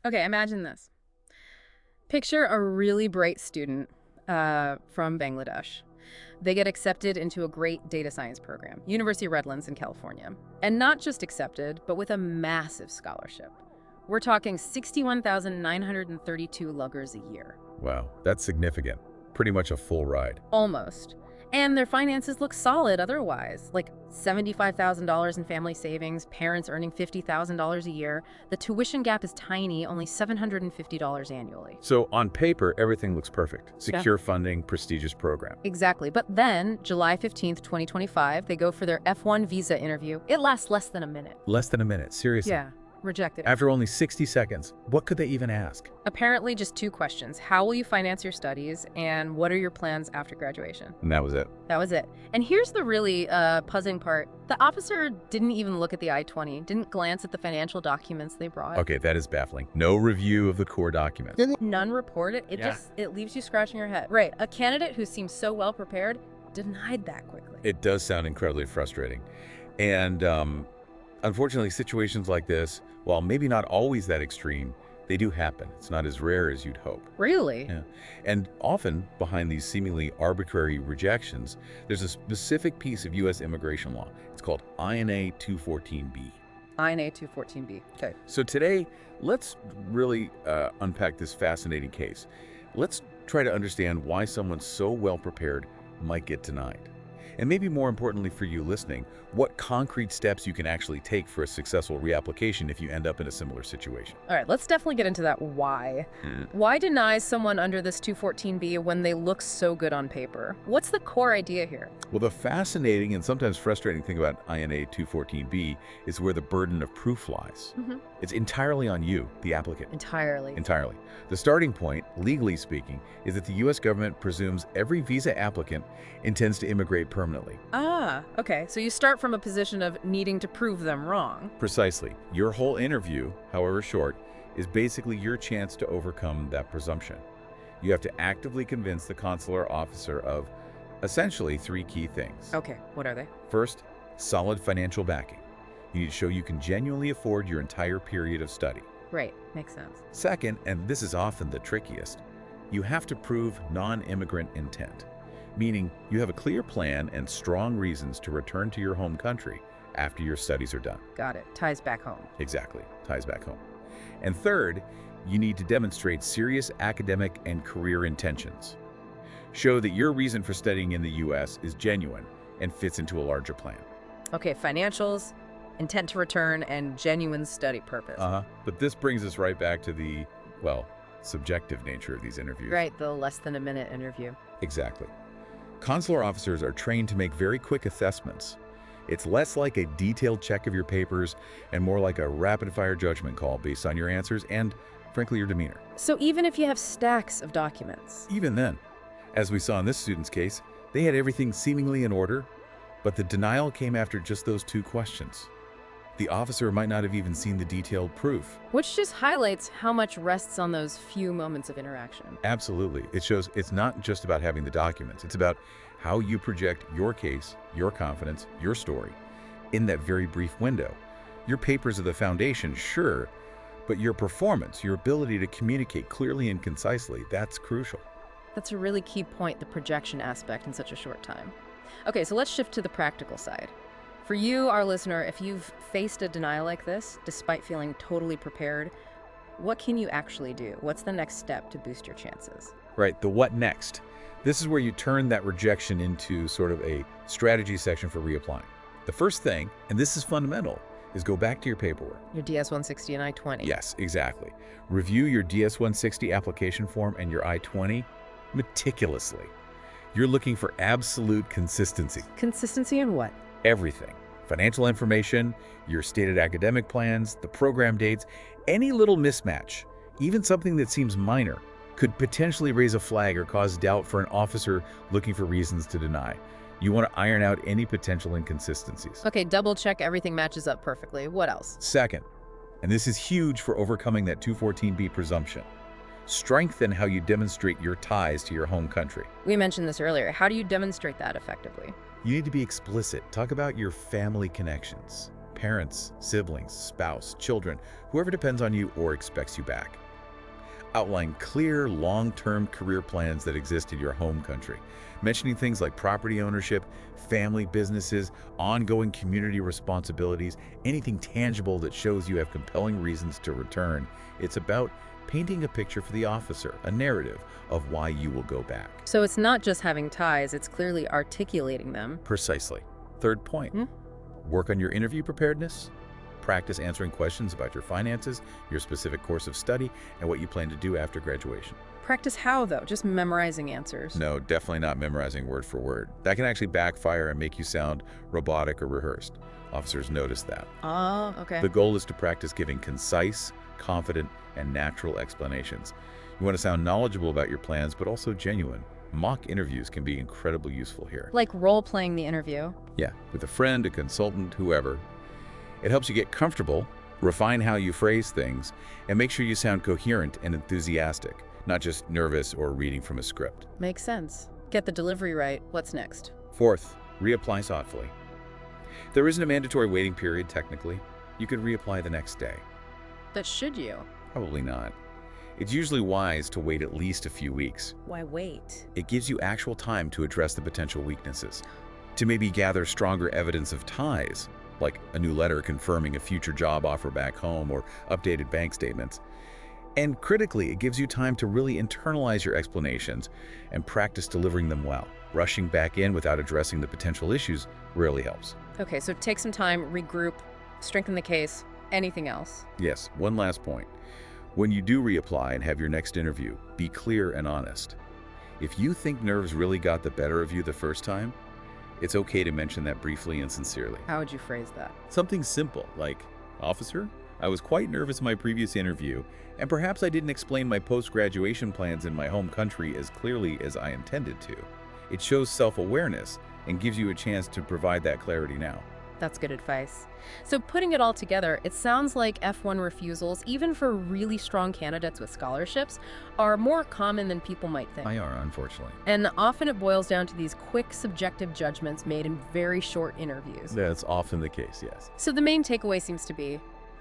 Okay, imagine this. Picture a really bright student from Bangladesh. They get accepted into a great data science program, University of Redlands in California. And not just accepted, but with a massive scholarship. We're talking 61,932 luggers a year. Wow, that's significant. Pretty much a full ride. Almost. And their finances look solid otherwise, like $75,000 in family savings, parents earning $50,000 a year. The tuition gap is tiny, only $750 annually. So on paper, everything looks perfect. Secure funding, prestigious program. Exactly. But then, July 15th, 2025, they go for their F-1 visa interview. It lasts less than a minute. Less than a minute, seriously. Yeah, rejected. After only 60 seconds, what could they even ask? Apparently just two questions. How will you finance your studies, and what are your plans after graduation? And that was it. That was it. And here's the really puzzling part. The officer didn't even look at the I-20, didn't glance at the financial documents they brought. Okay, that is baffling. No review of the core documents. None reported. It leaves you scratching your head. Right. A candidate who seems so well prepared denied that quickly. It does sound incredibly frustrating. And unfortunately, situations like this, while maybe not always that extreme, they do happen. It's not as rare as you'd hope. Really? Yeah. And often, behind these seemingly arbitrary rejections, there's a specific piece of U.S. immigration law. It's called INA 214B. INA 214B. Okay. So today, let's really unpack this fascinating case. Let's try to understand why someone so well prepared might get denied. And maybe more importantly for you listening, what concrete steps you can actually take for a successful reapplication if you end up in a similar situation. All right, let's definitely get into that why. Why deny someone under this 214B when they look so good on paper? What's the core idea here? Well, the fascinating and sometimes frustrating thing about INA 214B is where the burden of proof lies. It's entirely on you, the applicant. Entirely. Entirely. The starting point, legally speaking, is that the U.S. government presumes every visa applicant intends to immigrate permanently. Ah, okay. So you start from a position of needing to prove them wrong. Precisely. Your whole interview, however short, is basically your chance to overcome that presumption. You have to actively convince the consular officer of essentially three key things. Okay, what are they? First, solid financial backing. You need to show you can genuinely afford your entire period of study. Right, makes sense. Second, and this is often the trickiest, you have to prove non-immigrant intent, meaning you have a clear plan and strong reasons to return to your home country after your studies are done. Got it. Ties back home. Exactly. Ties back home. And third, you need to demonstrate serious academic and career intentions. Show that your reason for studying in the U.S. is genuine and fits into a larger plan. Okay, financials, intent to return, and genuine study purpose. But this brings us right back to the, well, subjective nature of these interviews. Right, the less than a minute interview. Exactly. Consular officers are trained to make very quick assessments. It's less like a detailed check of your papers and more like a rapid-fire judgment call based on your answers and, frankly, your demeanor. So even if you have stacks of documents? Even then, as we saw in this student's case, they had everything seemingly in order, but the denial came after just those two questions. The officer might not have even seen the detailed proof. Which just highlights how much rests on those few moments of interaction. Absolutely. It shows it's not just about having the documents. It's about how you project your case, your confidence, your story in that very brief window. Your papers are the foundation, sure, but your performance, your ability to communicate clearly and concisely, that's crucial. That's a really key point, the projection aspect in such a short time. Okay, so let's shift to the practical side. For you, our listener, if you've faced a denial like this, despite feeling totally prepared, what can you actually do? What's the next step to boost your chances? Right, the what next. This is where you turn that rejection into sort of a strategy section for reapplying. The first thing, and this is fundamental, is go back to your paperwork. Your DS-160 and I-20. Yes, exactly. Review your DS-160 application form and your I-20 meticulously. You're looking for absolute consistency. Consistency in what? Everything. Financial information, your stated academic plans, the program dates, any little mismatch, even something that seems minor, could potentially raise a flag or cause doubt for an officer looking for reasons to deny. You want to iron out any potential inconsistencies. Okay, double check everything matches up perfectly. What else? Second, and this is huge for overcoming that 214B presumption, strengthen how you demonstrate your ties to your home country. We mentioned this earlier. How do you demonstrate that effectively? You need to be explicit. Talk about your family connections, parents, siblings, spouse, children, whoever depends on you or expects you back. Outline clear, long-term career plans that exist in your home country, mentioning things like property ownership, family businesses, ongoing community responsibilities, anything tangible that shows you have compelling reasons to return. It's about painting a picture for the officer, a narrative of why you will go back. So it's not just having ties, it's clearly articulating them. Precisely. Third point, work on your interview preparedness. Practice answering questions about your finances, your specific course of study, and what you plan to do after graduation. Practice how, though? Just memorizing answers? No, definitely not memorizing word for word. That can actually backfire and make you sound robotic or rehearsed. Officers notice that. Oh, okay. The goal is to practice giving concise, confident, and natural explanations. You want to sound knowledgeable about your plans, but also genuine. Mock interviews can be incredibly useful here. Like role-playing the interview? Yeah, with a friend, a consultant, whoever. It helps you get comfortable, refine how you phrase things, and make sure you sound coherent and enthusiastic, not just nervous or reading from a script. Makes sense. Get the delivery right. What's next? Fourth, reapply thoughtfully. There isn't a mandatory waiting period, technically. You could reapply the next day. But should you? Probably not. It's usually wise to wait at least a few weeks. Why wait? It gives you actual time to address the potential weaknesses, to maybe gather stronger evidence of ties, like a new letter confirming a future job offer back home or updated bank statements. And critically, it gives you time to really internalize your explanations and practice delivering them well. Rushing back in without addressing the potential issues rarely helps. Okay, so take some time, regroup, strengthen the case. Anything else? Yes, one last point. When you do reapply and have your next interview, be clear and honest. If you think nerves really got the better of you the first time, it's okay to mention that briefly and sincerely. How would you phrase that? Something simple like, "Officer, I was quite nervous in my previous interview, and perhaps I didn't explain my post-graduation plans in my home country as clearly as I intended to." It shows self-awareness and gives you a chance to provide that clarity now. That's good advice. So putting it all together, it sounds like F-1 refusals, even for really strong candidates with scholarships, are more common than people might think. They are, unfortunately. And often it boils down to these quick subjective judgments made in very short interviews. That's often the case, yes. So the main takeaway seems to be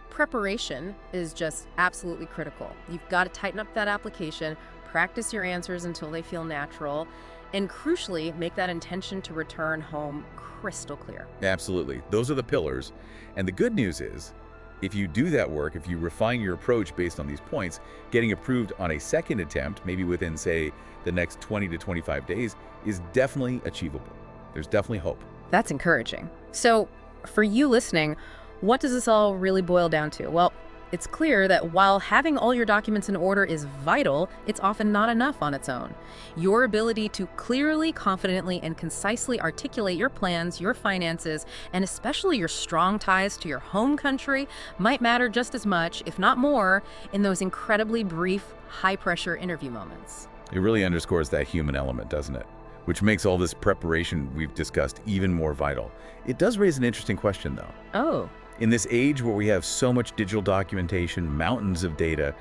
preparation is just absolutely critical. You've got to tighten up that application, practice your answers until they feel natural, and crucially, make that intention to return home crystal clear. Absolutely. Those are the pillars. And the good news is, if you do that work, if you refine your approach based on these points, getting approved on a second attempt, maybe within, say, the next 20 to 25 days, is definitely achievable. There's definitely hope. That's encouraging. So, for you listening, what does this all really boil down to? Well, it's clear that while having all your documents in order is vital, it's often not enough on its own. Your ability to clearly, confidently, and concisely articulate your plans, your finances, and especially your strong ties to your home country might matter just as much, if not more, in those incredibly brief, high-pressure interview moments. It really underscores that human element, doesn't it? Which makes all this preparation we've discussed even more vital. It does raise an interesting question, though. Oh. In this age where we have so much digital documentation, mountains of data,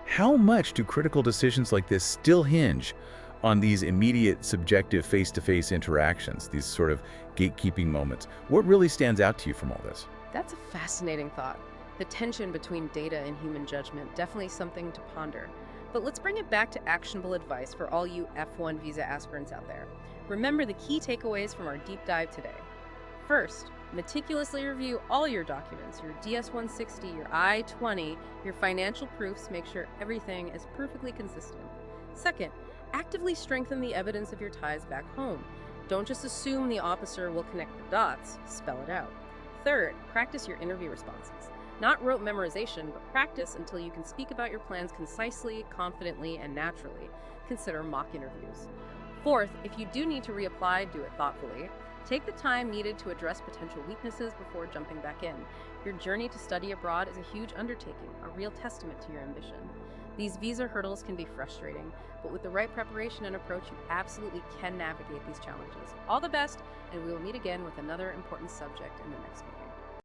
how much do critical decisions like this still hinge on these immediate, subjective, face-to-face interactions, these sort of gatekeeping moments? What really stands out to you from all this? That's a fascinating thought. The tension between data and human judgment, definitely something to ponder. But let's bring it back to actionable advice for all you F-1 visa aspirants out there. Remember the key takeaways from our deep dive today. First, meticulously review all your documents, your DS-160, your I-20, your financial proofs, make sure everything is perfectly consistent. Second, actively strengthen the evidence of your ties back home. Don't just assume the officer will connect the dots, spell it out. Third, practice your interview responses. Not rote memorization, but practice until you can speak about your plans concisely, confidently, and naturally. Consider mock interviews. Fourth, if you do need to reapply, do it thoughtfully. Take the time needed to address potential weaknesses before jumping back in. Your journey to study abroad is a huge undertaking, a real testament to your ambition. These visa hurdles can be frustrating, but with the right preparation and approach, you absolutely can navigate these challenges. All the best, and we will meet again with another important subject in the next video.